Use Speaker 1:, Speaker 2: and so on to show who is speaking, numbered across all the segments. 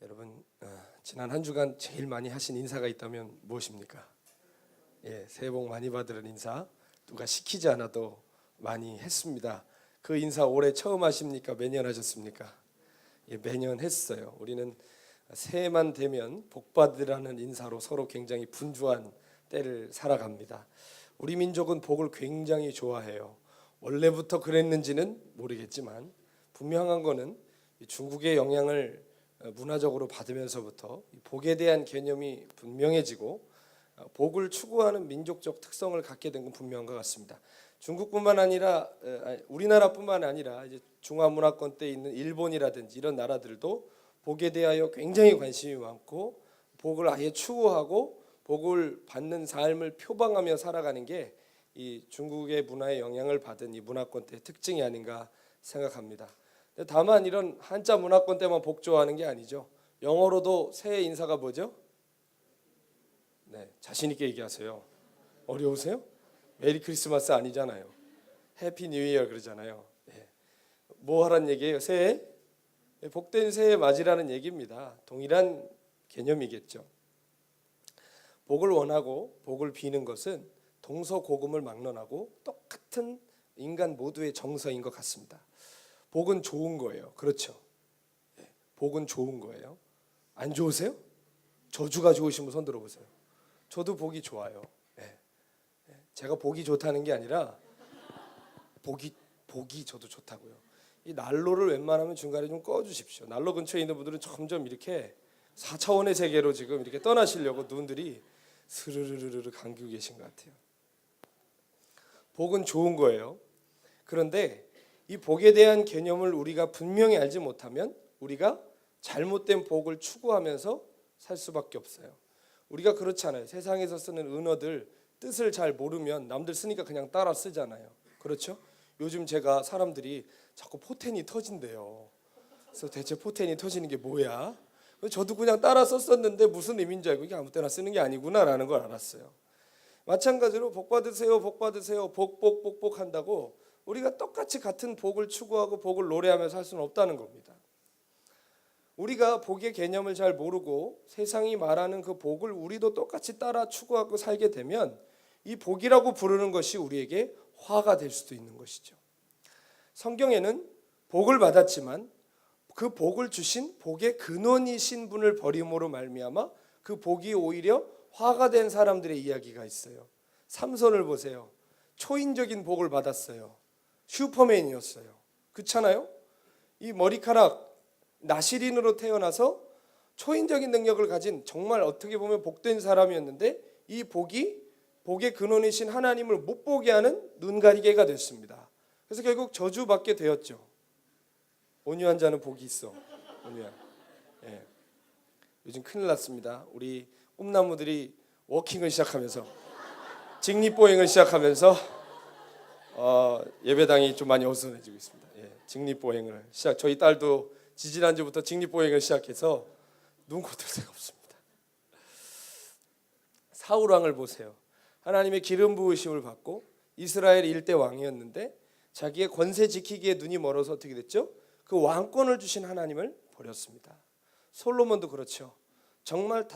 Speaker 1: 여러분, 지난 한 주간 제일 많이 하신 인사가 있다면 무엇입니까? 새해 복 많이 받으는 인사, 누가 시키지 않아도 많이 했습니다. 그 인사 올해 처음 하십니까? 매년 하셨습니까? 매년 했어요. 우리는 새해만 되면 복 받으라는 인사로 서로 굉장히 분주한 때를 살아갑니다. 우리 민족은 복을 굉장히 좋아해요. 원래부터 그랬는지는 모르겠지만 분명한 거는 중국의 영향을 문화적으로 받으면서부터 복에 대한 개념이 분명해지고 복을 추구하는 민족적 특성을 갖게 된 건 분명한 것 같습니다. 중국뿐만 아니라 우리나라뿐만 아니라 이제 중화문화권 때 있는 일본이라든지 이런 나라들도 복에 대하여 굉장히 관심이 많고 복을 아예 추구하고 복을 받는 삶을 표방하며 살아가는 게 이 중국의 문화의 영향을 받은 이 문화권 때의 특징이 아닌가 생각합니다. 다만 이런 한자 문화권 때만 복 좋아하는 게 아니죠. 영어로도 새해 인사가 뭐죠? 자신 있게 얘기하세요. 어려우세요? 메리 크리스마스 아니잖아요. 해피 뉴 이어 그러잖아요. 뭐 하란 얘기예요? 새해? 복된 새해 맞이라는 얘기입니다. 동일한 개념이겠죠. 복을 원하고 복을 비는 것은 동서고금을 막론하고 똑같은 인간 모두의 정서인 것 같습니다. 복은 좋은 거예요. 그렇죠? 복은 좋은 거예요. 안 좋으세요? 저주가 좋으신 분 손 들어보세요. 저도 복이 좋아요. 제가 복이 좋다는 게 아니라 복이 저도 좋다고요. 이 난로를 웬만하면 중간에 좀 꺼주십시오. 난로 근처에 있는 분들은 점점 이렇게 4차원의 세계로 지금 이렇게 떠나시려고 눈들이 스르르르르 감기고 계신 것 같아요. 복은 좋은 거예요. 그런데 이 복에 대한 개념을 우리가 분명히 알지 못하면 우리가 잘못된 복을 추구하면서 살 수밖에 없어요. 우리가 그렇잖아요. 세상에서 쓰는 은어들 뜻을 잘 모르면 남들 쓰니까 그냥 따라 쓰잖아요. 그렇죠? 요즘 제가 사람들이 자꾸 포텐이 터진대요. 그래서 대체 포텐이 터지는 게 뭐야? 저도 그냥 따라 썼었는데 무슨 의미인지 알고 이게 아무 때나 쓰는 게 아니구나라는 걸 알았어요. 마찬가지로 복 받으세요, 복 받으세요, 복 한다고 우리가 똑같이 같은 복을 추구하고 복을 노래하면서 할 수는 없다는 겁니다. 우리가 복의 개념을 잘 모르고 세상이 말하는 그 복을 우리도 똑같이 따라 추구하고 살게 되면 이 복이라고 부르는 것이 우리에게 화가 될 수도 있는 것이죠. 성경에는 복을 받았지만 그 복을 주신 복의 근원이신 분을 버림으로 말미암아 그 복이 오히려 화가 된 사람들의 이야기가 있어요. 삼손을 보세요. 초인적인 복을 받았어요. 슈퍼맨이었어요. 그렇잖아요? 이 머리카락 나시린으로 태어나서 초인적인 능력을 가진 정말 어떻게 보면 복된 사람이었는데 이 복이 복의 근원이신 하나님을 못 보게 하는 눈가리개가 됐습니다. 그래서 결국 저주받게 되었죠. 온유한 자는 복이 있어. 온유한. 요즘 큰일 났습니다. 우리 꿈나무들이 워킹을 시작하면서 직립보행을 시작하면서 예배당이 좀 많이 어수선해지고 있습니다. 직립보행을 시작. 저희 딸도 지지난주부터 직립보행을 시작해서 눈코 뜰 새가 없습니다. 사울 왕을 보세요. 하나님의 기름 부으심을 받고 이스라엘 일대 왕이었는데 자기의 권세 지키기에 눈이 멀어서 어떻게 됐죠? 그 왕권을 주신 하나님을 버렸습니다. 솔로몬도 그렇죠. 정말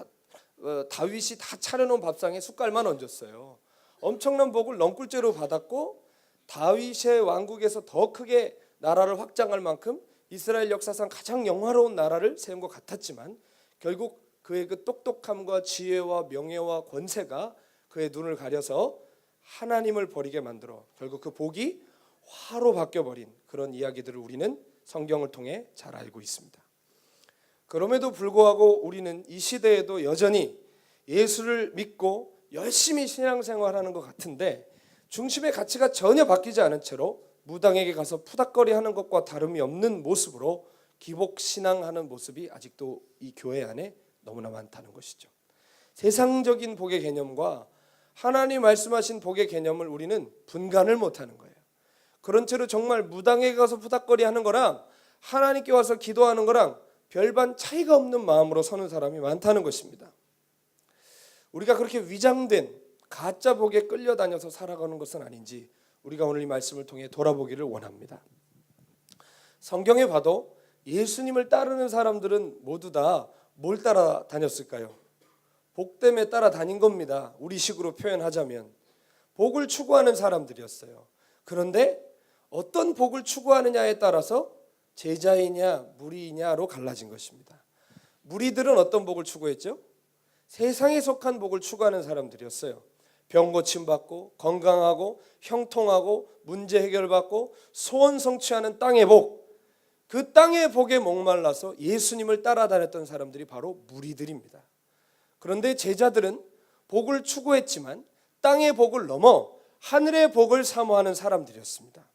Speaker 1: 다윗이 다 차려놓은 밥상에 숟갈만 얹었어요. 엄청난 복을 넝쿨째로 받았고 다윗의 왕국에서 더 크게 나라를 확장할 만큼 이스라엘 역사상 가장 영화로운 나라를 세운 것 같았지만 결국 그의 그 똑똑함과 지혜와 명예와 권세가 그의 눈을 가려서 하나님을 버리게 만들어 결국 그 복이 화로 바뀌어버린 그런 이야기들을 우리는 성경을 통해 잘 알고 있습니다. 그럼에도 불구하고 우리는 이 시대에도 여전히 예수를 믿고 열심히 신앙생활하는 것 같은데 중심의 가치가 전혀 바뀌지 않은 채로 무당에게 가서 푸닥거리하는 것과 다름이 없는 모습으로 기복신앙하는 모습이 아직도 이 교회 안에 너무나 많다는 것이죠. 세상적인 복의 개념과 하나님 말씀하신 복의 개념을 우리는 분간을 못하는 거예요. 그런 채로 정말 무당에게 가서 푸닥거리하는 거랑 하나님께 와서 기도하는 거랑 별반 차이가 없는 마음으로 서는 사람이 많다는 것입니다. 우리가 그렇게 위장된 가짜 복에 끌려다녀서 살아가는 것은 아닌지 우리가 오늘 이 말씀을 통해 돌아보기를 원합니다. 성경에 봐도 예수님을 따르는 사람들은 모두 다 뭘 따라다녔을까요? 복 때문에 따라다닌 겁니다. 우리식으로 표현하자면 복을 추구하는 사람들이었어요. 그런데 어떤 복을 추구하느냐에 따라서 제자이냐 무리이냐로 갈라진 것입니다. 무리들은 어떤 복을 추구했죠? 세상에 속한 복을 추구하는 사람들이었어요. 병 고침받고 건강하고 형통하고 문제 해결받고 소원 성취하는 땅의 복, 그 땅의 복에 목말라서 예수님을 따라다녔던 사람들이 바로 무리들입니다. 그런데 제자들은 복을 추구했지만 땅의 복을 넘어 하늘의 복을 사모하는 사람들이었습니다.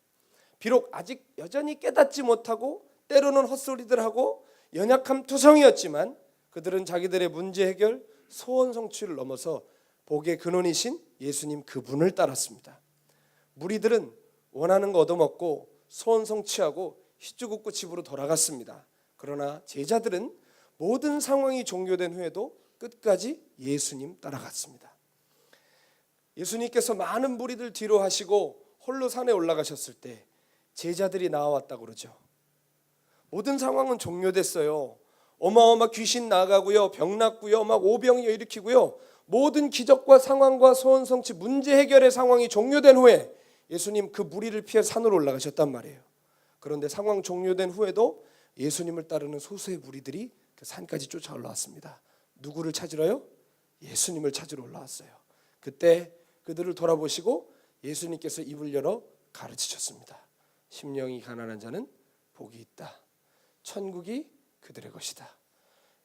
Speaker 1: 비록 아직 여전히 깨닫지 못하고 때로는 헛소리들하고 연약함 투성이었지만 그들은 자기들의 문제 해결, 소원 성취를 넘어서 복의 근원이신 예수님 그분을 따랐습니다. 무리들은 원하는 거 얻어먹고 소원 성취하고 휘죽고 집으로 돌아갔습니다. 그러나 제자들은 모든 상황이 종료된 후에도 끝까지 예수님 따라갔습니다. 예수님께서 많은 무리들 뒤로 하시고 홀로 산에 올라가셨을 때 제자들이 나와왔다고 그러죠. 모든 상황은 종료됐어요. 어마어마 귀신 나가고요, 병 낫고요, 막 오병이 일으키고요, 모든 기적과 상황과 소원 성취, 문제 해결의 상황이 종료된 후에 예수님 그 무리를 피해 산으로 올라가셨단 말이에요. 그런데 상황 종료된 후에도 예수님을 따르는 소수의 무리들이 그 산까지 쫓아 올라왔습니다. 누구를 찾으러요? 예수님을 찾으러 올라왔어요. 그때 그들을 돌아보시고 예수님께서 입을 열어 가르치셨습니다. 심령이 가난한 자는 복이 있다. 천국이 그들의 것이다.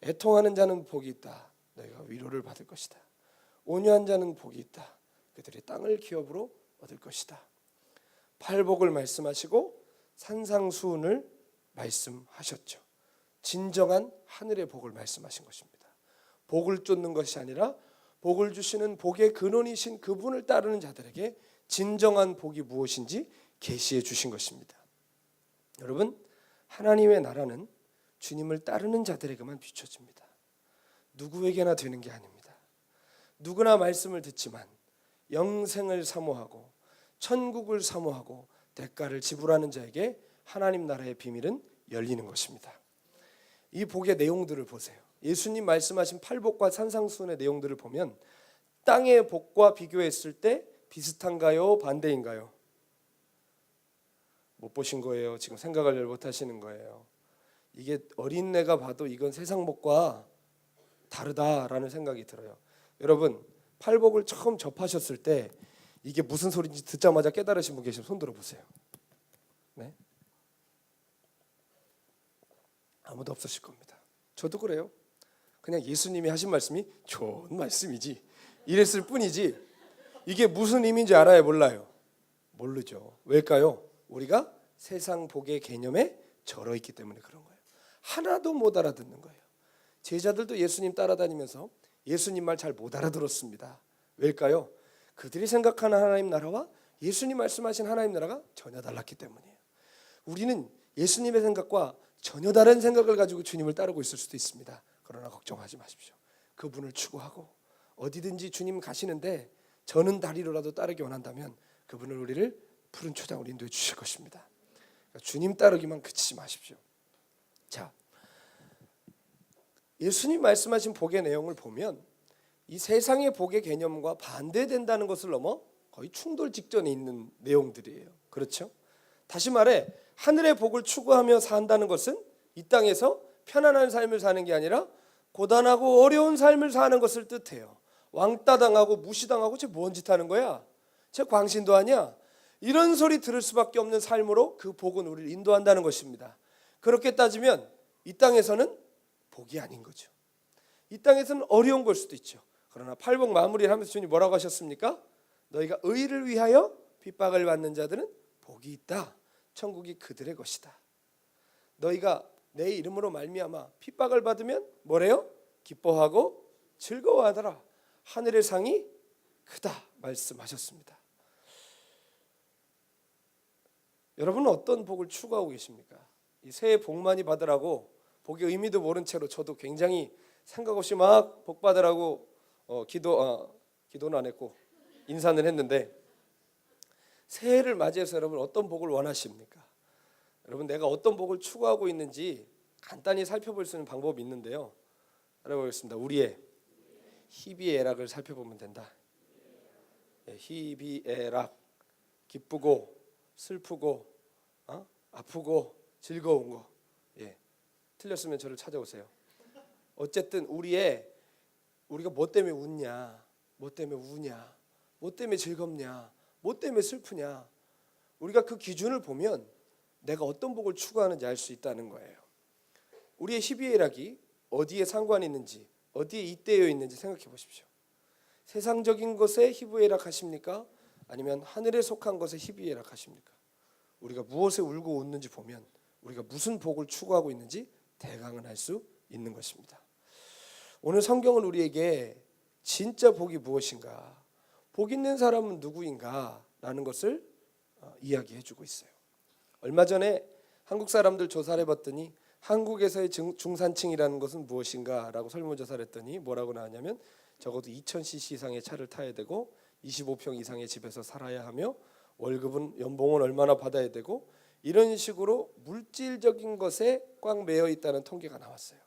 Speaker 1: 애통하는 자는 복이 있다. 너희가 위로를 받을 것이다. 온유한 자는 복이 있다. 그들의 땅을 기업으로 얻을 것이다. 팔복을 말씀하시고 산상수훈을 말씀하셨죠. 진정한 하늘의 복을 말씀하신 것입니다. 복을 쫓는 것이 아니라 복을 주시는 복의 근원이신 그분을 따르는 자들에게 진정한 복이 무엇인지 계시해 주신 것입니다. 여러분, 하나님의 나라는 주님을 따르는 자들에게만 비춰집니다. 누구에게나 되는 게 아닙니다. 누구나 말씀을 듣지만 영생을 사모하고 천국을 사모하고 대가를 지불하는 자에게 하나님 나라의 비밀은 열리는 것입니다. 이 복의 내용들을 보세요. 예수님 말씀하신 팔복과 산상수훈의 내용들을 보면 땅의 복과 비교했을 때 비슷한가요? 반대인가요? 못 보신 거예요. 지금 생각을 못 하시는 거예요. 이게 어린애가 봐도 이건 세상 복과 다르다라는 생각이 들어요. 여러분, 팔복을 처음 접하셨을 때 이게 무슨 소리인지 듣자마자 깨달으신 분 계시면 손 들어보세요. 네? 아무도 없으실 겁니다. 저도 그래요. 그냥 예수님이 하신 말씀이 좋은 말씀이지 이랬을 뿐이지 이게 무슨 의미인지 알아요? 몰라요? 모르죠. 왜일까요? 우리가 세상 복의 개념에 절어있기 때문에 그런 거예요. 하나도 못 알아듣는 거예요. 제자들도 예수님 따라다니면서 예수님 말 잘 못 알아들었습니다. 왜일까요? 그들이 생각하는 하나님 나라와 예수님 말씀하신 하나님 나라가 전혀 달랐기 때문이에요. 우리는 예수님의 생각과 전혀 다른 생각을 가지고 주님을 따르고 있을 수도 있습니다. 그러나 걱정하지 마십시오. 그분을 추구하고 어디든지 주님 가시는데 저는 다리로라도 따르기 원한다면 그분은 우리를 푸른 초장으로 인도해 주실 것입니다. 그러니까 주님 따르기만 그치지 마십시오. 자, 예수님 말씀하신 복의 내용을 보면 이 세상의 복의 개념과 반대된다는 것을 넘어 거의 충돌 직전에 있는 내용들이에요. 그렇죠? 다시 말해 하늘의 복을 추구하며 산다는 것은 이 땅에서 편안한 삶을 사는 게 아니라 고단하고 어려운 삶을 사는 것을 뜻해요. 왕따 당하고 무시당하고 쟤 뭔 짓 하는 거야? 쟤 광신도 아니야? 이런 소리 들을 수밖에 없는 삶으로 그 복은 우리를 인도한다는 것입니다. 그렇게 따지면 이 땅에서는 복이 아닌 거죠. 이 땅에서는 어려운 걸 수도 있죠. 그러나 팔복 마무리를 하면서 주님 뭐라고 하셨습니까? 너희가 의를 위하여 핍박을 받는 자들은 복이 있다. 천국이 그들의 것이다. 너희가 내 이름으로 말미암아 핍박을 받으면 뭐래요? 기뻐하고 즐거워하더라. 하늘의 상이 크다 말씀하셨습니다. 여러분은 어떤 복을 추구하고 계십니까? 이 새해 복 많이 받으라고 복의 의미도 모른 채로 저도 굉장히 생각 없이 막 복 받으라고 기도는 안 했고 인사는 했는데 새해를 맞이해서 여러분 어떤 복을 원하십니까? 여러분 내가 어떤 복을 추구하고 있는지 간단히 살펴볼 수 있는 방법이 있는데요. 알아보겠습니다. 우리의 희비애락을 살펴보면 된다. 희비애락, 기쁘고 슬프고 아프고 즐거운 거. 틀렸으면 저를 찾아오세요. 어쨌든 우리가 뭐 때문에 웃냐, 뭐 때문에 우냐, 뭐 때문에 즐겁냐, 뭐 때문에 슬프냐, 우리가 그 기준을 보면 내가 어떤 복을 추구하는지 알 수 있다는 거예요. 우리의 희비애락이 어디에 상관이 있는지, 어디에 잇대어 있는지 생각해 보십시오. 세상적인 것에 희비애락 하십니까? 아니면 하늘에 속한 것에 희비애락 하십니까? 우리가 무엇에 울고 웃는지 보면 우리가 무슨 복을 추구하고 있는지 대강은 알 수 있는 것입니다. 오늘 성경은 우리에게 진짜 복이 무엇인가, 복 있는 사람은 누구인가 라는 것을 이야기해 주고 있어요. 얼마 전에 한국 사람들 조사를 해봤더니 한국에서의 중산층이라는 것은 무엇인가 라고 설문조사를 했더니 뭐라고 나왔냐면 적어도 2000cc 이상의 차를 타야 되고 25평 이상의 집에서 살아야 하며 월급은 연봉은 얼마나 받아야 되고 이런 식으로 물질적인 것에 꽉 매여 있다는 통계가 나왔어요.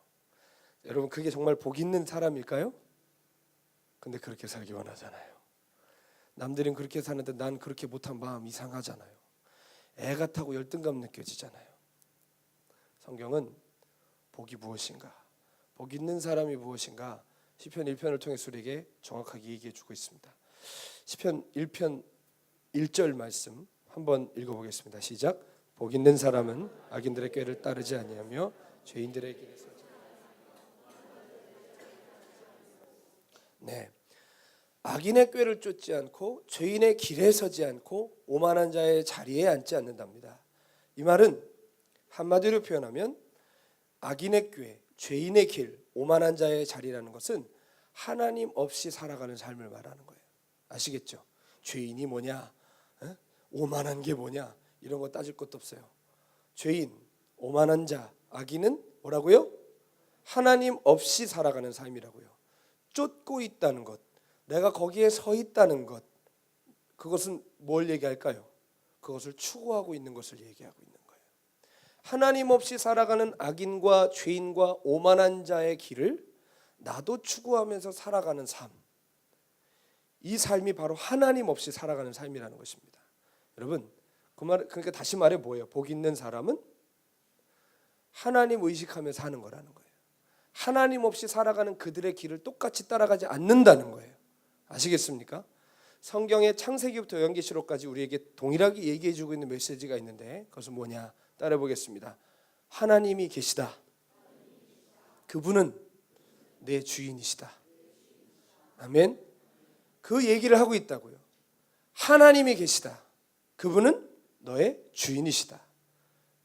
Speaker 1: 여러분, 그게 정말 복 있는 사람일까요? 근데 그렇게 살기 원하잖아요. 남들은 그렇게 사는데 난 그렇게 못한 마음 이상하잖아요. 애가 타고 열등감 느껴지잖아요. 성경은 복이 무엇인가, 복 있는 사람이 무엇인가 시편 1편을 통해서 우리에게 정확하게 얘기해 주고 있습니다. 시편 1편 1절 말씀 한번 읽어보겠습니다. 시작. 복 있는 사람은 악인들의 꾀를 따르지 아니하며 죄인들의 길에 서지. 네, 악인의 꾀를 쫓지 않고 죄인의 길에 서지 않고 오만한 자의 자리에 앉지 않는답니다. 이 말은 한마디로 표현하면 악인의 꾀, 죄인의 길, 오만한 자의 자리라는 것은 하나님 없이 살아가는 삶을 말하는 거예요. 아시겠죠? 죄인이 뭐냐, 오만한 게 뭐냐, 이런 거 따질 것도 없어요. 죄인, 오만한 자, 악인은 뭐라고요? 하나님 없이 살아가는 삶이라고요. 쫓고 있다는 것, 내가 거기에 서 있다는 것, 그것은 뭘 얘기할까요? 그것을 추구하고 있는 것을 얘기하고 있는 거예요. 하나님 없이 살아가는 악인과 죄인과 오만한 자의 길을 나도 추구하면서 살아가는 삶, 이 삶이 바로 하나님 없이 살아가는 삶이라는 것입니다. 여러분, 그러니까 다시 말해 뭐예요? 복 있는 사람은 하나님 의식하며 사는 거라는 거예요. 하나님 없이 살아가는 그들의 길을 똑같이 따라가지 않는다는 거예요. 아시겠습니까? 성경의 창세기부터 요한계시록까지 우리에게 동일하게 얘기해 주고 있는 메시지가 있는데 그것은 뭐냐? 따라 보겠습니다. 하나님이 계시다. 그분은 내 주인이시다. 아멘. 그 얘기를 하고 있다고요. 하나님이 계시다. 그분은 너의 주인이시다.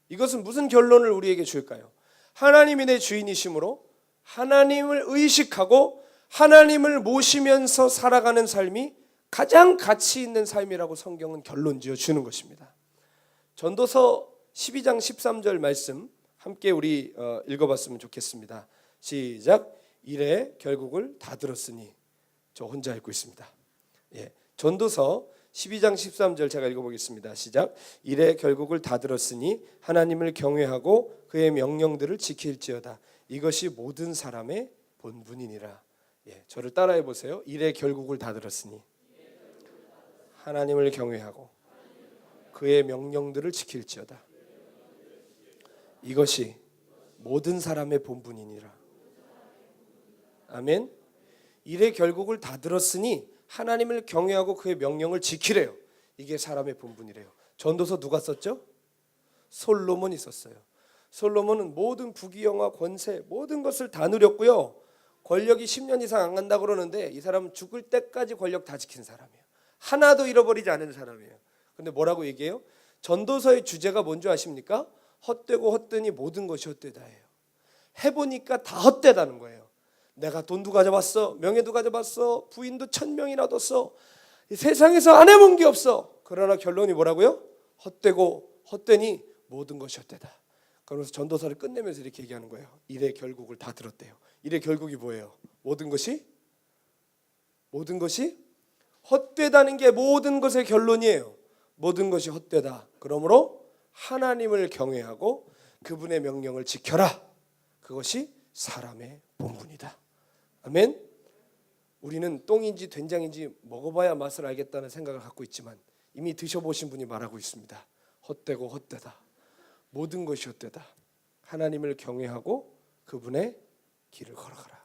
Speaker 1: 이것은 무슨 결론을 우리에게 줄까요? 하나님이 내 주인이시므로 하나님을 의식하고 하나님을 모시면서 살아가는 삶이 가장 가치 있는 삶이라고 성경은 결론 지어 주는 것입니다. 전도서 12장 13절 말씀 함께 우리 읽어봤으면 좋겠습니다. 시작. 이래 결국을 다 들었으니. 저 혼자 읽고 있습니다. 전도서 12장 13절 제가 읽어보겠습니다. 시작. 이래 결국을 다 들었으니 하나님을 경외하고 그의 명령들을 지킬지어다. 이것이 모든 사람의 본분이니라. 저를 따라해 보세요. 이래 결국을 다 들었으니 하나님을 경외하고 그의 명령들을 지킬지어다. 이것이 모든 사람의 본분이니라. 아멘. 이래 결국을 다 들었으니 하나님을 경외하고 그의 명령을 지키래요. 이게 사람의 본분이래요. 전도서 누가 썼죠? 솔로몬이 썼어요. 솔로몬은 모든 부귀영화 권세 모든 것을 다 누렸고요. 권력이 10년 이상 안 간다고 그러는데 이 사람은 죽을 때까지 권력 다 지킨 사람이에요. 하나도 잃어버리지 않은 사람이에요. 근데 뭐라고 얘기해요? 전도서의 주제가 뭔지 아십니까? 헛되고 헛되니 모든 것이 헛되다예요. 해보니까 다 헛되다는 거예요. 내가 돈도 가져봤어, 명예도 가져봤어, 부인도 1000명이나 뒀어, 이 세상에서 안 해본 게 없어. 그러나 결론이 뭐라고요? 헛되고 헛되니 모든 것이 헛되다. 그러면서 전도서를 끝내면서 이렇게 얘기하는 거예요. 이래 결국을 다 들었대요. 이래 결국이 뭐예요? 모든 것이 헛되다는 게 모든 것의 결론이에요. 모든 것이 헛되다. 그러므로 하나님을 경외하고 그분의 명령을 지켜라. 그것이 사람의 본분이다. 아멘. 우리는 똥인지 된장인지 먹어봐야 맛을 알겠다는 생각을 갖고 있지만 이미 드셔보신 분이 말하고 있습니다. 헛되고 헛되다. 모든 것이 헛되다. 하나님을 경외하고 그분의 길을 걸어가라.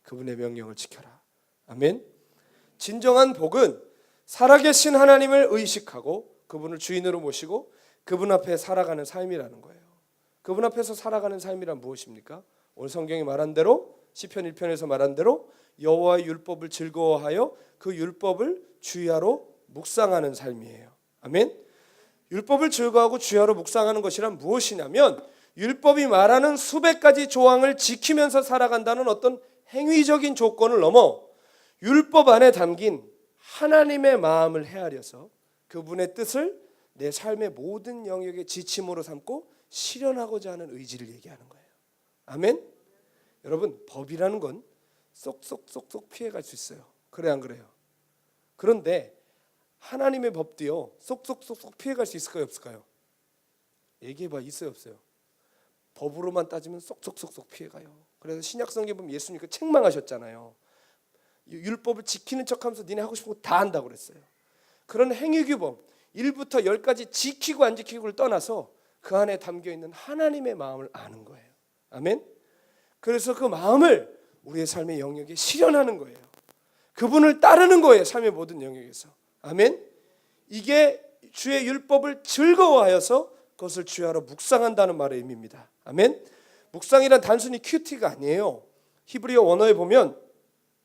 Speaker 1: 그분의 명령을 지켜라. 아멘. 진정한 복은 살아계신 하나님을 의식하고 그분을 주인으로 모시고 그분 앞에 살아가는 삶이라는 거예요. 그분 앞에서 살아가는 삶이란 무엇입니까? 오늘 성경이 말한 대로 시편 1편에서 말한 대로 여호와의 율법을 즐거워하여 그 율법을 주야로 묵상하는 삶이에요. 아멘. 율법을 즐거워하고 주야로 묵상하는 것이란 무엇이냐면 율법이 말하는 수백 가지 조항을 지키면서 살아간다는 어떤 행위적인 조건을 넘어 율법 안에 담긴 하나님의 마음을 헤아려서 그분의 뜻을 내 삶의 모든 영역의 지침으로 삼고 실현하고자 하는 의지를 얘기하는 거예요. 아멘. 여러분, 법이라는 건 쏙쏙쏙쏙 피해갈 수 있어요. 그래 안 그래요? 그런데 하나님의 법도요 쏙쏙쏙쏙 피해갈 수 있을까요 없을까요? 얘기해봐. 있어요 없어요? 법으로만 따지면 쏙쏙쏙쏙 피해가요. 그래서 신약성경에 보면 예수님 그 책망하셨잖아요. 율법을 지키는 척하면서 니네 하고 싶은 거 다 한다고 그랬어요. 그런 행위규범 1부터 10까지 지키고 안 지키고를 떠나서 그 안에 담겨있는 하나님의 마음을 아는 거예요. 아멘. 그래서 그 마음을 우리의 삶의 영역에 실현하는 거예요. 그분을 따르는 거예요. 삶의 모든 영역에서. 아멘. 이게 주의 율법을 즐거워하여서 그것을 주야로 묵상한다는 말의 의미입니다. 아멘. 묵상이란 단순히 큐티가 아니에요. 히브리어 원어에 보면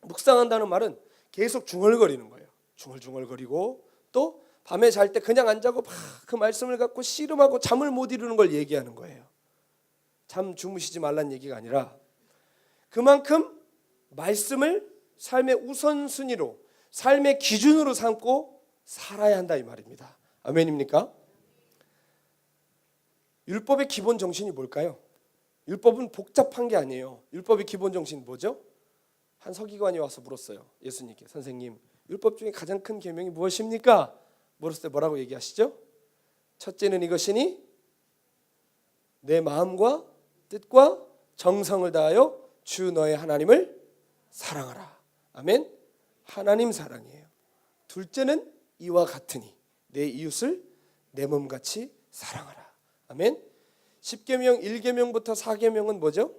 Speaker 1: 묵상한다는 말은 계속 중얼거리는 거예요. 중얼중얼거리고 또 밤에 잘 때 그냥 안 자고 막 그 말씀을 갖고 씨름하고 잠을 못 이루는 걸 얘기하는 거예요. 잠 주무시지 말란 얘기가 아니라 그만큼 말씀을 삶의 우선순위로 삶의 기준으로 삼고 살아야 한다 이 말입니다. 아멘입니까? 율법의 기본 정신이 뭘까요? 율법은 복잡한 게 아니에요. 율법의 기본 정신은 뭐죠? 한 서기관이 와서 물었어요. 예수님께. 선생님, 율법 중에 가장 큰 계명이 무엇입니까? 물었을 때 뭐라고 얘기하시죠? 첫째는 이것이니 내 마음과 뜻과 정성을 다하여 주 너의 하나님을 사랑하라. 아멘. 하나님 사랑이에요. 둘째는 이와 같으니 내 이웃을 내 몸같이 사랑하라. 아멘. 10계명 1계명부터 4계명은 뭐죠?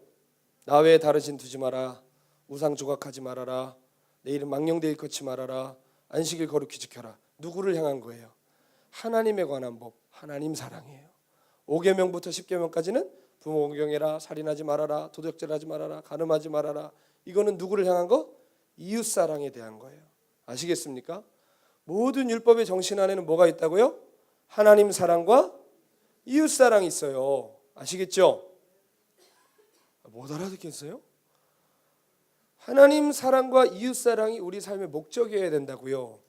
Speaker 1: 나 외에 다른 신 두지 마라. 우상 조각하지 말아라. 내 이름 망령되이 걷지 말아라. 안식일 거룩히 지켜라. 누구를 향한 거예요? 하나님에 관한 법, 하나님 사랑이에요. 5계명부터 10계명까지는 부모 공경해라, 살인하지 말아라, 도적질하지 말아라, 간음하지 말아라. 이거는 누구를 향한 거? 이웃 사랑에 대한 거예요. 아시겠습니까? 모든 율법의 정신 안에는 뭐가 있다고요? 하나님 사랑과 이웃 사랑이 있어요. 아시겠죠? 못 알아듣겠어요? 하나님 사랑과 이웃 사랑이 우리 삶의 목적이어야 된다고요.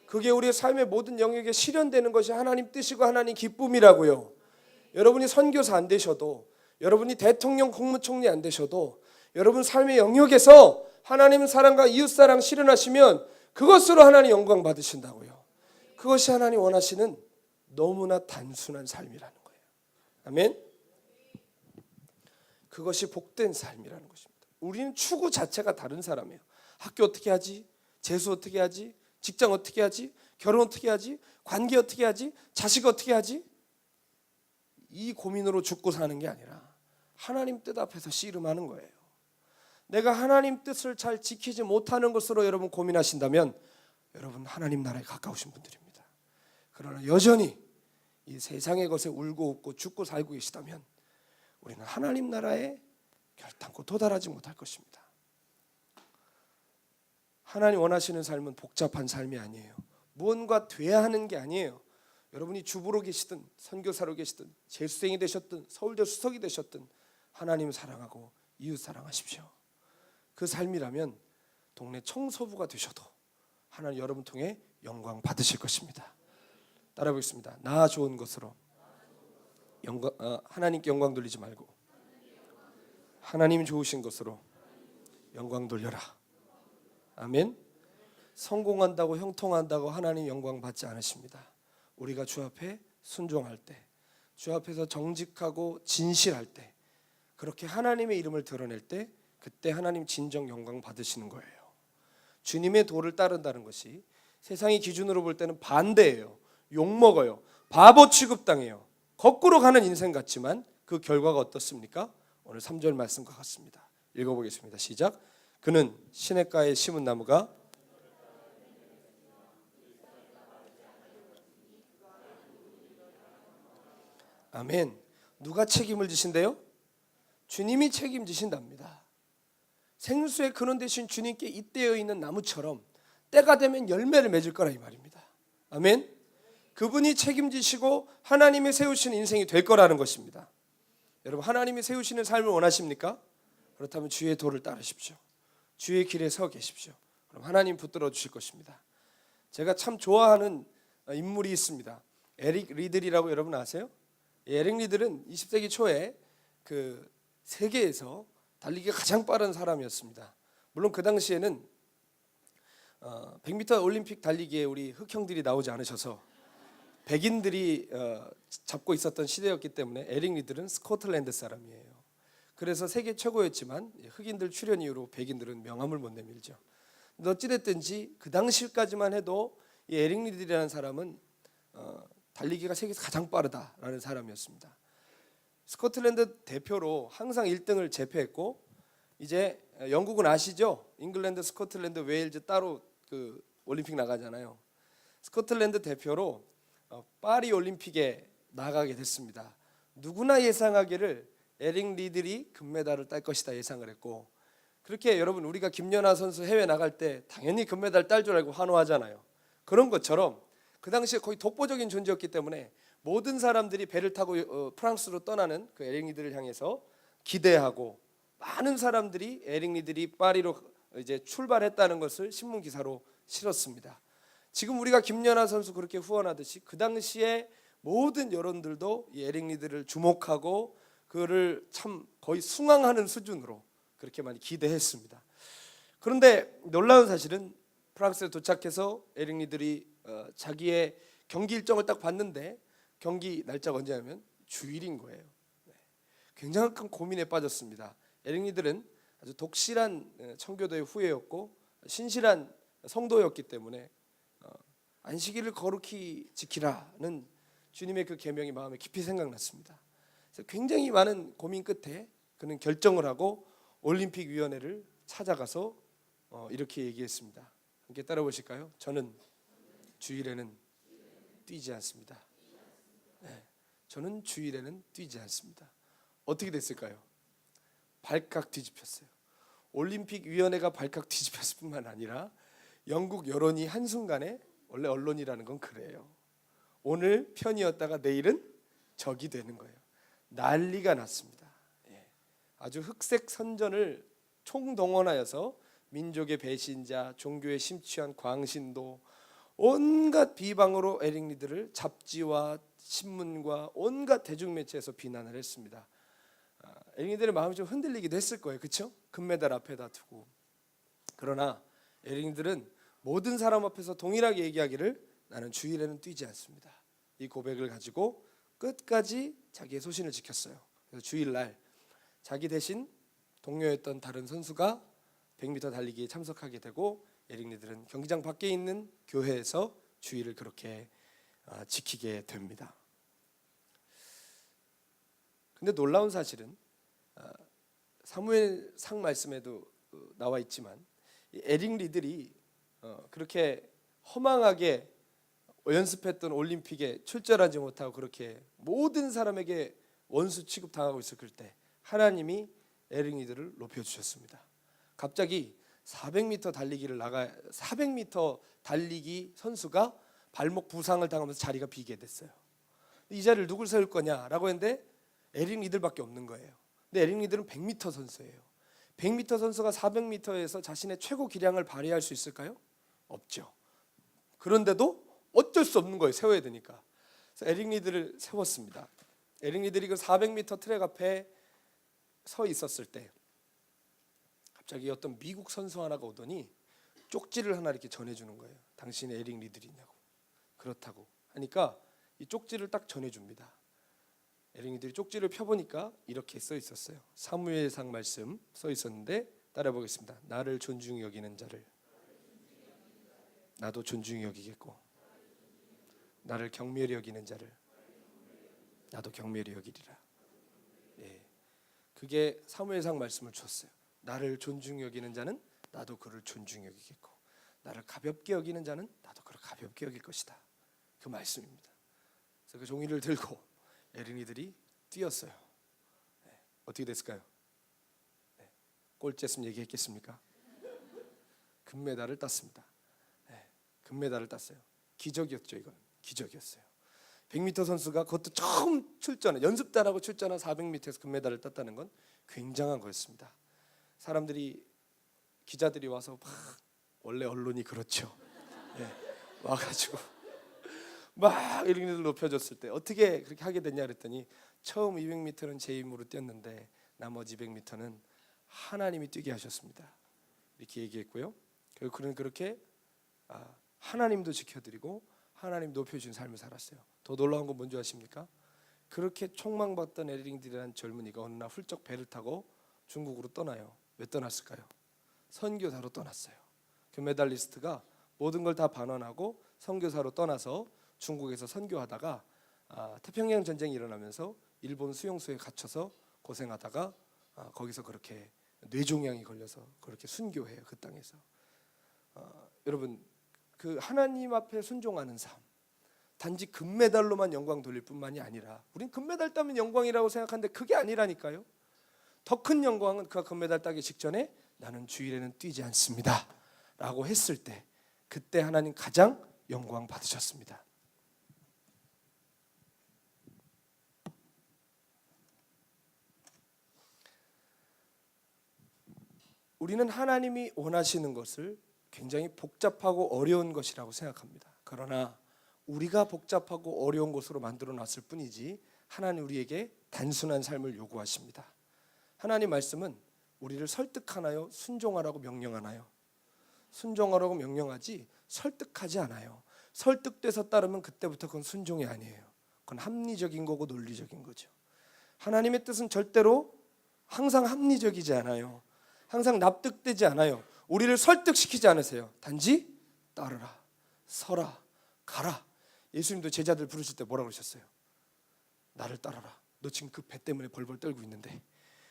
Speaker 1: 그게 우리의 삶의 모든 영역에 실현되는 것이 하나님 뜻이고 하나님 기쁨이라고요. 여러분이 선교사 안 되셔도, 여러분이 대통령 국무총리 안 되셔도 여러분 삶의 영역에서 하나님 사랑과 이웃 사랑 실현하시면 그것으로 하나님 영광 받으신다고요. 그것이 하나님 원하시는 너무나 단순한 삶이라는 거예요. 아멘. 그것이 복된 삶이라는 것입니다. 우리는 추구 자체가 다른 사람이에요. 학교 어떻게 하지? 재수 어떻게 하지? 직장 어떻게 하지? 결혼 어떻게 하지? 관계 어떻게 하지? 자식 어떻게 하지? 이 고민으로 죽고 사는 게 아니라 하나님 뜻 앞에서 씨름하는 거예요. 내가 하나님 뜻을 잘 지키지 못하는 것으로 여러분 고민하신다면 여러분 하나님 나라에 가까우신 분들입니다. 그러나 여전히 이 세상의 것에 울고 웃고 죽고 살고 계시다면 우리는 하나님 나라에 결단코 도달하지 못할 것입니다. 하나님 원하시는 삶은 복잡한 삶이 아니에요. 무언가 돼야 하는 게 아니에요. 여러분이 주부로 계시든 선교사로 계시든 재수생이 되셨든 서울대 수석이 되셨든 하나님 사랑하고 이웃 사랑하십시오. 그 삶이라면 동네 청소부가 되셔도 하나님 여러분 통해 영광 받으실 것입니다. 따라 보겠습니다. 나 좋은 것으로 하나님께 영광 돌리지 말고 하나님 좋으신 것으로 영광 돌려라. 아멘. 성공한다고 형통한다고 하나님 영광 받지 않으십니다. 우리가 주 앞에 순종할 때, 주 앞에서 정직하고 진실할 때 그렇게 하나님의 이름을 드러낼 때 그때 하나님 진정 영광 받으시는 거예요. 주님의 도를 따른다는 것이 세상의 기준으로 볼 때는 반대예요. 욕먹어요. 바보 취급당해요. 거꾸로 가는 인생 같지만 그 결과가 어떻습니까? 오늘 3절 말씀과 같습니다. 읽어보겠습니다. 시작. 그는 시냇가에 심은 나무가 아멘. 누가 책임을 지신대요? 주님이 책임지신답니다. 생수의 근원 되신 주님께 잇대어 있는 나무처럼 때가 되면 열매를 맺을 거라 이 말입니다. 아멘. 그분이 책임지시고 하나님이 세우시는 인생이 될 거라는 것입니다. 여러분, 하나님이 세우시는 삶을 원하십니까? 그렇다면 주의 도를 따르십시오. 주의 길에 서 계십시오. 그럼 하나님 붙들어 주실 것입니다. 제가 참 좋아하는 인물이 있습니다. 에릭 리들이라고 여러분 아세요? 에릭 리들은 20세기 초에 그 세계에서 달리기가 가장 빠른 사람이었습니다. 물론 그 당시에는 100m 올림픽 달리기에 우리 흑형들이 나오지 않으셔서 백인들이 잡고 있었던 시대였기 때문에 에릭 리들은 스코틀랜드 사람이에요. 그래서 세계 최고였지만 흑인들 출현 이후로 백인들은 명함을 못 내밀죠. 어찌됐든지 그 당시까지만 해도 이 에릭 리들이라는 사람은 달리기가 세계에서 가장 빠르다라는 사람이었습니다. 스코틀랜드 대표로 항상 1등을 제패했고, 이제 영국은 아시죠? 잉글랜드, 스코틀랜드, 웨일즈 따로 그 올림픽 나가잖아요. 스코틀랜드 대표로 파리 올림픽에 나가게 됐습니다. 누구나 예상하기를 에릭 리들이 금메달을 딸 것이다 예상을 했고, 그렇게 여러분 우리가 김연아 선수 해외 나갈 때 당연히 금메달 딸 줄 알고 환호하잖아요. 그런 것처럼 그 당시에 거의 독보적인 존재였기 때문에 모든 사람들이 배를 타고 프랑스로 떠나는 그 에릭 리들을 향해서 기대하고, 많은 사람들이 에릭 리들이 파리로 이제 출발했다는 것을 신문 기사로 실었습니다. 지금 우리가 김연아 선수 그렇게 후원하듯이 그 당시에 모든 여론들도 이 에릭 리들을 주목하고 그를 참 거의 숭앙하는 수준으로 그렇게 많이 기대했습니다. 그런데 놀라운 사실은 프랑스에 도착해서 에릭 리들이 자기의 경기 일정을 딱 봤는데 경기 날짜가 언제냐면 주일인 거예요. 굉장히 큰 고민에 빠졌습니다. 에릭 리들은 아주 독실한 청교도의 후예였고 신실한 성도였기 때문에 안식일을 거룩히 지키라는 주님의 그 계명이 마음에 깊이 생각났습니다. 그래서 굉장히 많은 고민 끝에 그는 결정을 하고 올림픽 위원회를 찾아가서 이렇게 얘기했습니다. 함께 따라 보실까요? 저는 주일에는 뛰지 않습니다. 네, 저는 주일에는 뛰지 않습니다. 어떻게 됐을까요? 발칵 뒤집혔어요. 올림픽 위원회가 발칵 뒤집혔을 뿐만 아니라 영국 여론이 한순간에, 원래 언론이라는 건 그래요, 오늘 편이었다가 내일은 적이 되는 거예요. 난리가 났습니다. 아주 흑색 선전을 총동원하여서 민족의 배신자, 종교에 심취한 광신도, 온갖 비방으로 에릭 리들을 잡지와 신문과 온갖 대중매체에서 비난을 했습니다. 에릭 리들의 마음이 좀 흔들리기도 했을 거예요. 그렇죠? 금메달 앞에다 두고. 그러나 에릭 리들은 모든 사람 앞에서 동일하게 얘기하기를 나는 주일에는 뛰지 않습니다. 이 고백을 가지고 끝까지 자기의 소신을 지켰어요. 그래서 주일날 자기 대신 동료였던 다른 선수가 100m 달리기에 참석하게 되고 에릭 리들은 경기장 밖에 있는 교회에서 주일을 그렇게 지키게 됩니다. 근데 놀라운 사실은 사무엘상 말씀에도 나와 있지만 에릭 리들이 그렇게 허망하게 연습했던 올림픽에 출전하지 못하고 그렇게 모든 사람에게 원수 취급당하고 있을 때 하나님이 에릭 리들을 높여주셨습니다. 갑자기 400m 달리기를 400m 달리기 선수가 발목 부상을 당하면서 자리가 비게 됐어요. 이 자리를 누굴 세울 거냐라고 했는데 에릭 리들밖에 없는 거예요. 근데 에릭 리들은 100m 선수예요. 100m 선수가 400m에서 자신의 최고 기량을 발휘할 수 있을까요? 없죠. 그런데도 어쩔 수 없는 거예요. 세워야 되니까. 그래서 에릭 리들을 세웠습니다. 에릭 리들이 그 400m 트랙 앞에 서 있었을 때 갑자기 어떤 미국 선수 하나가 오더니 쪽지를 하나 이렇게 전해주는 거예요. 당신이 에릭 리들이냐고. 그렇다고 하니까 이 쪽지를 딱 전해줍니다. 에릭이들이 쪽지를 펴보니까 이렇게 써 있었어요. 사무엘상 말씀 써 있었는데 따라 보겠습니다. 나를 존중히 여기는 자를 나도 존중히 여기겠고, 나를 경멸히 여기는 자를 나도 경멸히 여기리라. 예, 그게 사무엘상 말씀을 주었어요. 나를 존중히 여기는 자는 나도 그를 존중히 여기겠고, 나를 가볍게 여기는 자는 나도 그를 가볍게 여길 것이다. 그 말씀입니다. 그래서 그 종이를 들고 에린이들이 뛰었어요. 네, 어떻게 됐을까요? 네, 꼴찌했으면 얘기했겠습니까? 금메달을 땄습니다. 네, 금메달을 땄어요. 기적이었죠. 이건 기적이었어요. 100m 선수가 그것도 처음 출전해 연습도 안 하고 출전한 400m에서 금메달을 땄다는 건 굉장한 거였습니다. 사람들이 기자들이 와서 막 원래 언론이 그렇죠. 네, 와가지고 막 이런 높여줬을 때 어떻게 그렇게 하게 됐냐 그랬더니 처음 200m는 제 힘으로 뛰었는데 나머지 200m는 하나님이 뛰게 하셨습니다. 이렇게 얘기했고요. 결국 그는 그렇게 하나님도 지켜드리고 하나님 높여주신 삶을 살았어요. 더 놀라운 건 뭔지 아십니까? 그렇게 촉망받던 에링들이라는 젊은이가 어느 날 훌쩍 배를 타고 중국으로 떠나요. 왜 떠났을까요? 선교사로 떠났어요. 그 메달리스트가 모든 걸 다 반환하고 선교사로 떠나서 중국에서 선교하다가 태평양 전쟁이 일어나면서 일본 수용소에 갇혀서 고생하다가 거기서 그렇게 뇌종양이 걸려서 그렇게 순교해요. 그 땅에서. 여러분, 그 하나님 앞에 순종하는 삶, 단지 금메달로만 영광 돌릴 뿐만이 아니라, 우린 금메달 따면 영광이라고 생각하는데 그게 아니라니까요. 더 큰 영광은 그가 금메달 따기 직전에 나는 주일에는 뛰지 않습니다 라고 했을 때, 그때 하나님 가장 영광 받으셨습니다. 우리는 하나님이 원하시는 것을 굉장히 복잡하고 어려운 것이라고 생각합니다. 그러나 우리가 복잡하고 어려운 것으로 만들어 놨을 뿐이지 하나님 우리에게 단순한 삶을 요구하십니다. 하나님 말씀은 우리를 설득하나요? 순종하라고 명령하나요? 순종하라고 명령하지 설득하지 않아요. 설득돼서 따르면 그때부터 그건 순종이 아니에요. 그건 합리적인 거고 논리적인 거죠. 하나님의 뜻은 절대로 항상 합리적이지 않아요. 항상 납득되지 않아요. 우리를 설득시키지 않으세요. 단지 따르라, 서라, 가라. 예수님도 제자들 부르실 때 뭐라고 그러셨어요? 나를 따라라. 너 지금 그 배 때문에 벌벌 떨고 있는데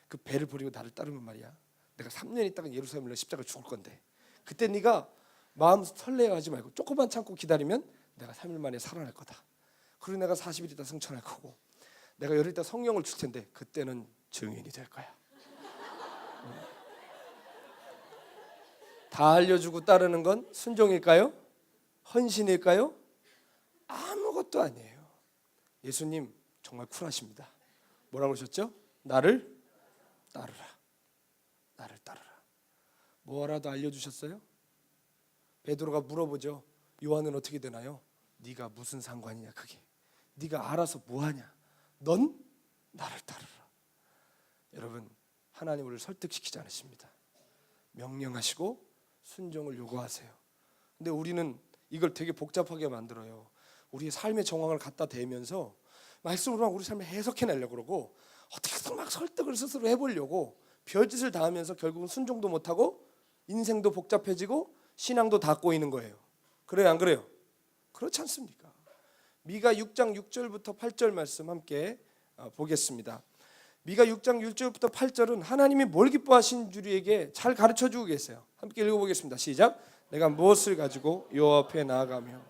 Speaker 1: 그 배를 버리고 나를 따르면 말이야, 내가 3년 있다가 예루살렘으로 십자가 죽을 건데 그때 네가 마음 설레하지 말고 조금만 참고 기다리면 내가 3일 만에 살아날 거다. 그리고 내가 40일 있다 승천할 거고 내가 열흘 있다 성령을 줄 텐데 그때는 증인이 될 거야. 다 알려주고 따르는 건 순종일까요? 헌신일까요? 아무것도 아니에요. 예수님 정말 쿨하십니다. 뭐라고 하셨죠? 나를 따르라. 나를 따르라. 뭐라도 알려주셨어요? 베드로가 물어보죠. 요한은 어떻게 되나요? 네가 무슨 상관이냐 그게. 네가 알아서 뭐하냐. 넌 나를 따르라. 여러분, 하나님 우리를 설득시키지 않으십니다. 명령하시고 순종을 요구하세요. 근데 우리는 이걸 되게 복잡하게 만들어요. 우리의 삶의 정황을 갖다 대면서 말씀으로 우리 삶을 해석해내려고 그러고 어떻게든 막 설득을 스스로 해보려고 별짓을 다 하면서 결국은 순종도 못하고 인생도 복잡해지고 신앙도 다 꼬이는 거예요. 그래요, 안 그래요? 그렇지 않습니까? 미가 6장 6절부터 8절 말씀 함께 보겠습니다. 미가 6장 6절부터 8절은 하나님이 뭘 기뻐하신 줄에게 잘 가르쳐주고 계세요. 함께 읽어보겠습니다. 시작. 내가 무엇을 가지고 여호와 앞에 나아가며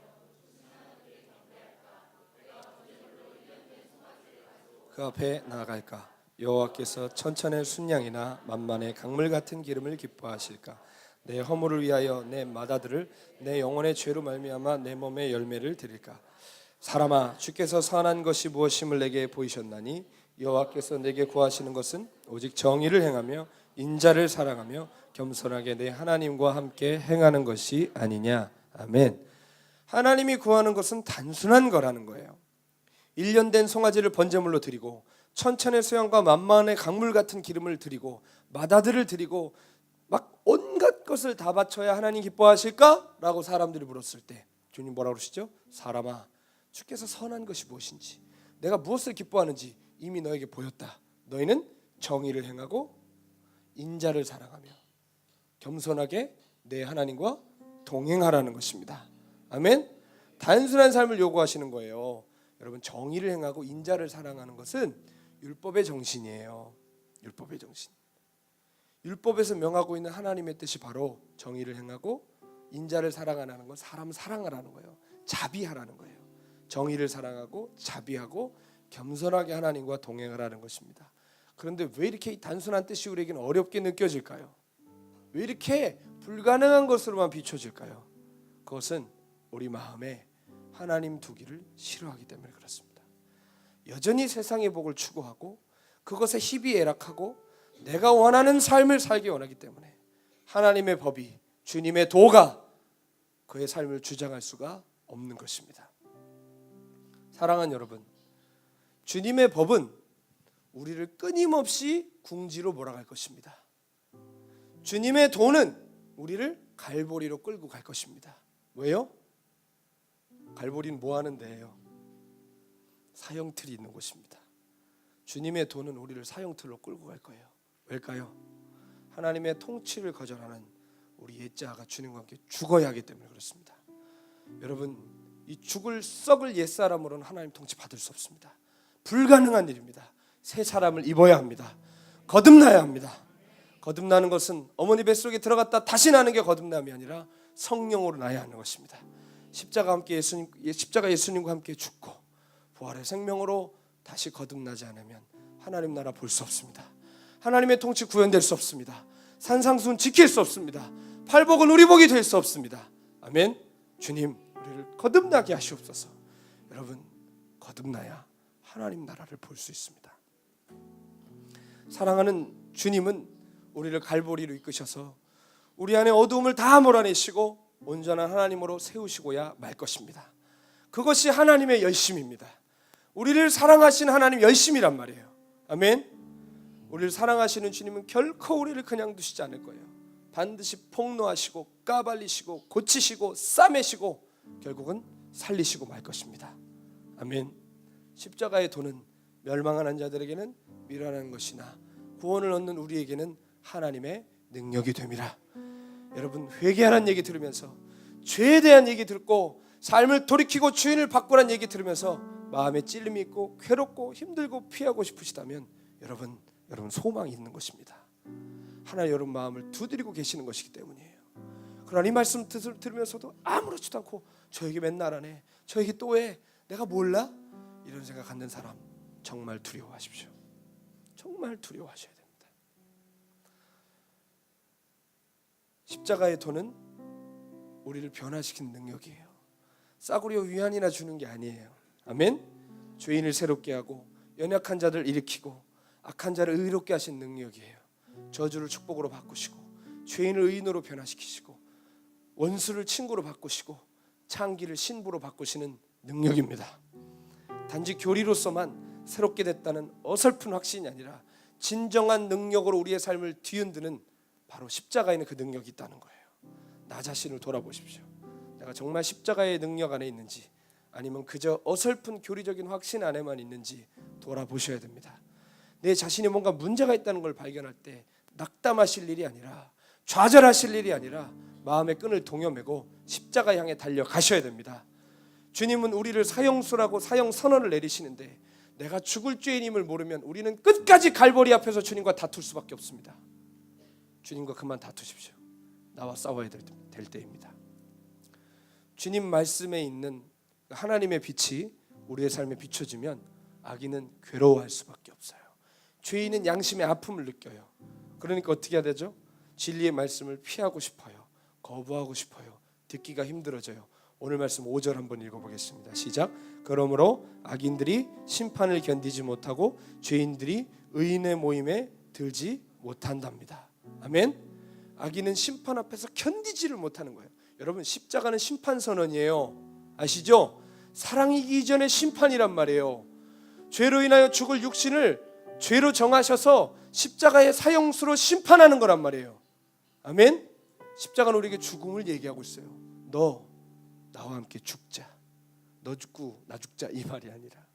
Speaker 1: 그 앞에 나아갈까? 여호와께서 천천의 순양이나 만만의 강물 같은 기름을 기뻐하실까? 내 허물을 위하여 내 맏아들을 내 영혼의 죄로 말미암아 내 몸에 열매를 드릴까? 사람아, 주께서 선한 것이 무엇임을 내게 보이셨나니 여호와께서 내게 구하시는 것은 오직 정의를 행하며 인자를 사랑하며 겸손하게 내 하나님과 함께 행하는 것이 아니냐. 아멘. 하나님이 구하는 것은 단순한 거라는 거예요. 1년 된 송아지를 번제물로 드리고 천천의 수양과 만만의 강물 같은 기름을 드리고 맏아들을 드리고 막 온갖 것을 다 바쳐야 하나님 기뻐하실까? 라고 사람들이 물었을 때 주님 뭐라고 그러시죠? 사람아, 주께서 선한 것이 무엇인지, 내가 무엇을 기뻐하는지 이미 너에게 보였다. 너희는 정의를 행하고 인자를 사랑하며 겸손하게 내 하나님과 동행하라는 것입니다. 아멘. 단순한 삶을 요구하시는 거예요. 여러분, 정의를 행하고 인자를 사랑하는 것은 율법의 정신이에요. 율법의 정신. 율법에서 명하고 있는 하나님의 뜻이 바로 정의를 행하고 인자를 사랑하라는 건 사람 사랑하라는 거예요. 자비하라는 거예요. 정의를 사랑하고 자비하고 겸손하게 하나님과 동행하라는 것입니다. 그런데 왜 이렇게 단순한 뜻이 우리에게는 어렵게 느껴질까요? 왜 이렇게 불가능한 것으로만 비춰질까요? 그것은 우리 마음에 하나님 두기를 싫어하기 때문에 그렇습니다. 여전히 세상의 복을 추구하고 그것에 희비애락하고 내가 원하는 삶을 살기 원하기 때문에 하나님의 법이, 주님의 도가 그의 삶을 주장할 수가 없는 것입니다. 사랑하는 여러분, 주님의 법은 우리를 끊임없이 궁지로 몰아갈 것입니다. 주님의 도는 우리를 갈보리로 끌고 갈 것입니다. 왜요? 갈보리는 뭐 하는 데예요? 사형틀이 있는 곳입니다. 주님의 도는 우리를 사형틀로 끌고 갈 거예요. 왜일까요? 하나님의 통치를 거절하는 우리 옛자아가 주님과 함께 죽어야 하기 때문에 그렇습니다. 여러분, 이 죽을 썩을 옛사람으로는 하나님 통치 받을 수 없습니다. 불가능한 일입니다. 새 사람을 입어야 합니다. 거듭나야 합니다. 거듭나는 것은 어머니 뱃속에 들어갔다 다시 나는 게 거듭남이 아니라 성령으로 나야 하는 것입니다. 십자가 예수님과 함께 죽고 부활의 생명으로 다시 거듭나지 않으면 하나님 나라 볼 수 없습니다. 하나님의 통치 구현될 수 없습니다. 산상수훈 지킬 수 없습니다. 팔복은 우리 복이 될 수 없습니다. 아멘. 주님, 우리를 거듭나게 하시옵소서. 여러분, 거듭나야 하나님 나라를 볼 수 있습니다. 사랑하는 주님은 우리를 갈보리로 이끄셔서 우리 안에 어두움을 다 몰아내시고 온전한 하나님으로 세우시고야 말 것입니다. 그것이 하나님의 열심입니다. 우리를 사랑하신 하나님 열심이란 말이에요. 아멘. 우리를 사랑하시는 주님은 결코 우리를 그냥 두시지 않을 거예요. 반드시 폭로하시고 까발리시고 고치시고 싸매시고 결국은 살리시고 말 것입니다. 아멘. 십자가의 도는 멸망하는 자들에게는 미련한 것이나 구원을 얻는 우리에게는 하나님의 능력이 됨이라. 여러분, 회개하라는 얘기 들으면서 죄에 대한 얘기 듣고 삶을 돌이키고 주인을 바꾸라는 얘기 들으면서 마음에 찔림이 있고 괴롭고 힘들고 피하고 싶으시다면 여러분 소망이 있는 것입니다. 하나님 여러분 마음을 두드리고 계시는 것이기 때문이에요. 그러나 이 말씀 들으면서도 아무렇지도 않고 저에게 맨날 하네, 저에게 또 해, 내가 몰라? 이런 생각 갖는 사람 정말 두려워하십시오. 정말 두려워하셔야 됩니다. 십자가의 도는 우리를 변화시키는 능력이에요. 싸구려 위안이나 주는 게 아니에요. 아멘. 죄인을 새롭게 하고 연약한 자를 일으키고 악한 자를 의롭게 하신 능력이에요. 저주를 축복으로 바꾸시고 죄인을 의인으로 변화시키시고 원수를 친구로 바꾸시고 창기를 신부로 바꾸시는 능력입니다. 단지 교리로서만 새롭게 됐다는 어설픈 확신이 아니라 진정한 능력으로 우리의 삶을 뒤흔드는 바로 십자가에 있는 그 능력이 있다는 거예요. 나 자신을 돌아보십시오. 내가 정말 십자가의 능력 안에 있는지 아니면 그저 어설픈 교리적인 확신 안에만 있는지 돌아보셔야 됩니다. 내 자신이 뭔가 문제가 있다는 걸 발견할 때 낙담하실 일이 아니라 좌절하실 일이 아니라 마음의 끈을 동여매고 십자가 향해 달려가셔야 됩니다. 주님은 우리를 사형수라고 사형 선언을 내리시는데 내가 죽을 죄인임을 모르면 우리는 끝까지 갈보리 앞에서 주님과 다툴 수밖에 없습니다. 주님과 그만 다투십시오. 나와 싸워야 될 때입니다. 주님 말씀에 있는 하나님의 빛이 우리의 삶에 비춰지면 악인은 괴로워할 수밖에 없어요. 죄인은 양심의 아픔을 느껴요. 그러니까 어떻게 해야 되죠? 진리의 말씀을 피하고 싶어요. 거부하고 싶어요. 듣기가 힘들어져요. 오늘 말씀 5절 한번 읽어보겠습니다. 시작. 그러므로 악인들이 심판을 견디지 못하고 죄인들이 의인의 모임에 들지 못한답니다. 아멘. 악인은 심판 앞에서 견디지를 못하는 거예요. 여러분, 십자가는 심판 선언이에요. 아시죠? 사랑이기 이전의 심판이란 말이에요. 죄로 인하여 죽을 육신을 죄로 정하셔서 십자가의 사형수로 심판하는 거란 말이에요. 아멘. 십자가는 우리에게 죽음을 얘기하고 있어요. 너 나와 함께 죽자. 너 죽고 나 죽자 이 말이 아니라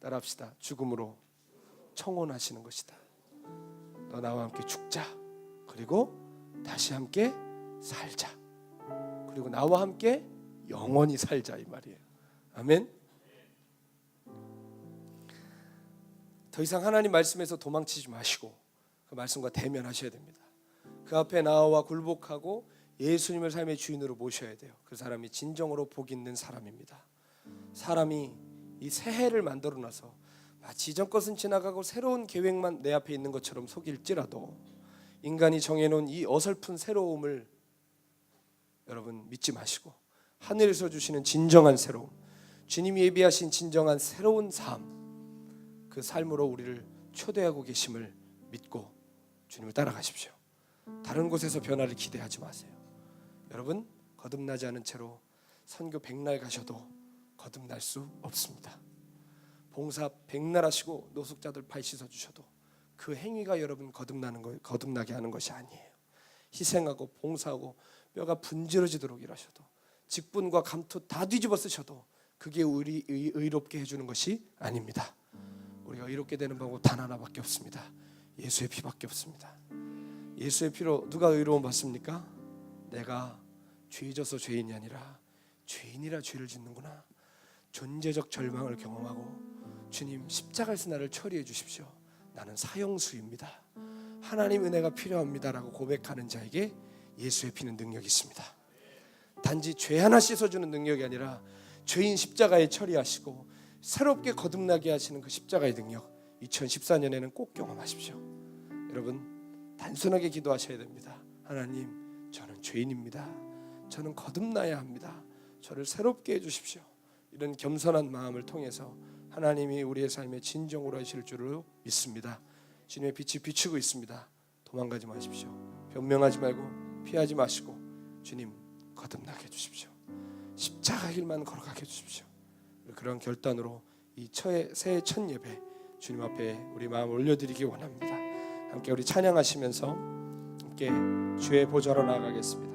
Speaker 1: 따라합시다. 죽음으로 청혼하시는 것이다. 너 나와 함께 죽자. 그리고 다시 함께 살자. 그리고 나와 함께 영원히 살자 이 말이에요. 아멘. 더 이상 하나님 말씀에서 도망치지 마시고 그 말씀과 대면하셔야 됩니다. 그 앞에 나와 굴복하고 예수님을 삶의 주인으로 모셔야 돼요. 그 사람이 진정으로 복 있는 사람입니다. 사람이 이 새해를 만들어 놔서 마치 이전 것은 지나가고 새로운 계획만 내 앞에 있는 것처럼 속일지라도 인간이 정해놓은 이 어설픈 새로움을 여러분 믿지 마시고 하늘에서 주시는 진정한 새로움, 주님이 예비하신 진정한 새로운 삶, 그 삶으로 우리를 초대하고 계심을 믿고 주님을 따라가십시오. 다른 곳에서 변화를 기대하지 마세요. 여러분 거듭나지 않은 채로 선교 100날 가셔도 거듭날 수 없습니다. 봉사 100날 하시고 노숙자들 발 씻어 주셔도 그 행위가 여러분 거듭나게 하는 것이 아니에요. 희생하고 봉사하고 뼈가 분지러지도록 일하셔도 직분과 감투 다 뒤집어 쓰셔도 그게 우리 의롭게 해주는 것이 아닙니다. 우리가 의롭게 되는 방법 단 하나밖에 없습니다. 예수의 피밖에 없습니다. 예수의 피로 누가 의로움 받습니까? 내가 죄져서 죄인이 아니라 죄인이라 죄를 짓는구나. 존재적 절망을 경험하고 주님 십자가에서 나를 처리해 주십시오. 나는 사형수입니다. 하나님 은혜가 필요합니다라고 고백하는 자에게 예수의 피는 능력이 있습니다. 단지 죄 하나 씻어주는 능력이 아니라 죄인 십자가에 처리하시고 새롭게 거듭나게 하시는 그 십자가의 능력 2014년에는 꼭 경험하십시오. 여러분 단순하게 기도하셔야 됩니다. 하나님 저는 죄인입니다. 저는 거듭나야 합니다. 저를 새롭게 해주십시오. 이런 겸손한 마음을 통해서 하나님이 우리의 삶에 진정으로 하실 줄로 믿습니다. 주님의 빛이 비추고 있습니다. 도망가지 마십시오. 변명하지 말고 피하지 마시고 주님 거듭나게 해주십시오. 십자가 길만 걸어가게 해주십시오. 그런 결단으로 이 새해 첫 예배 주님 앞에 우리 마음을 올려드리기 원합니다. 함께 우리 찬양하시면서 함께 주의 보좌로 나아가겠습니다.